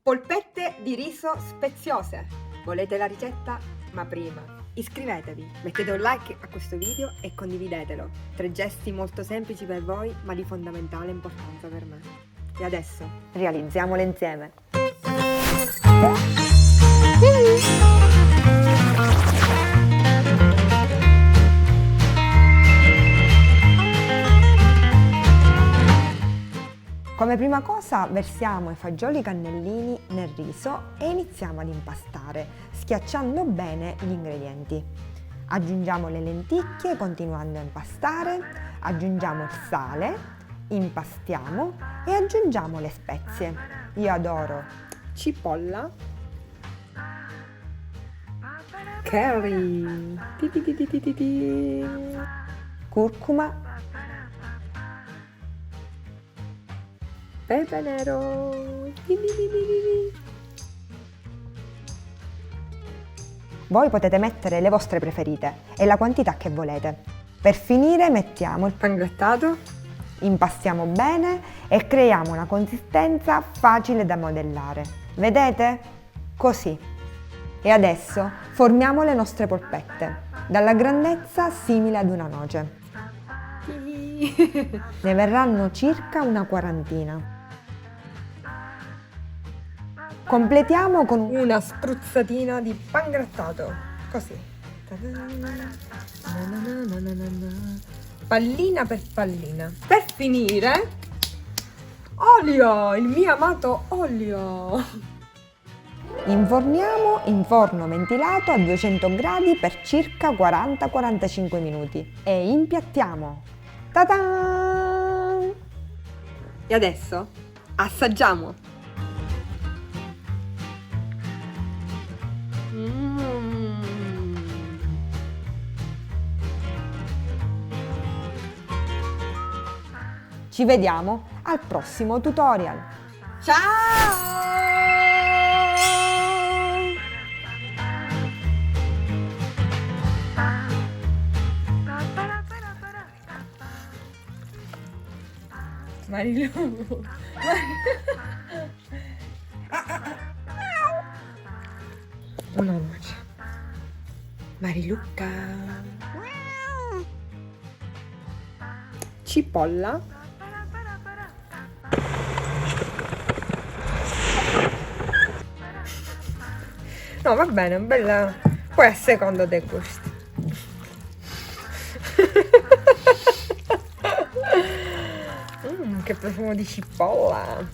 Polpette di riso speziose. Volete la ricetta? Ma prima iscrivetevi, mettete un like a questo video e condividetelo. 3 gesti molto semplici per voi, ma di fondamentale importanza per me. E adesso realizziamole insieme. Come prima cosa versiamo i fagioli cannellini nel riso e iniziamo ad impastare, schiacciando bene gli ingredienti. Aggiungiamo le lenticchie continuando a impastare, aggiungiamo il sale, impastiamo e aggiungiamo le spezie. Io adoro cipolla, curry, curcuma, pepe nero. Voi potete mettere le vostre preferite e la quantità che volete. Per finire mettiamo il pangrattato, impastiamo bene e creiamo una consistenza facile da modellare. Vedete? Così. E adesso formiamo le nostre polpette, dalla grandezza simile ad una noce. Ne verranno circa una quarantina. Completiamo con una spruzzatina di pangrattato, così. Pallina per pallina. Per finire, olio, il mio amato olio. Inforniamo in forno ventilato a 200 gradi per circa 40-45 minuti e impiattiamo. Ta-da! E adesso assaggiamo. Ci vediamo al prossimo tutorial. Ciao! Marilu. Una noce. Marilucca. Cipolla. No, va bene, un bel... Poi a secondo dei gusti. Che profumo di cipolla.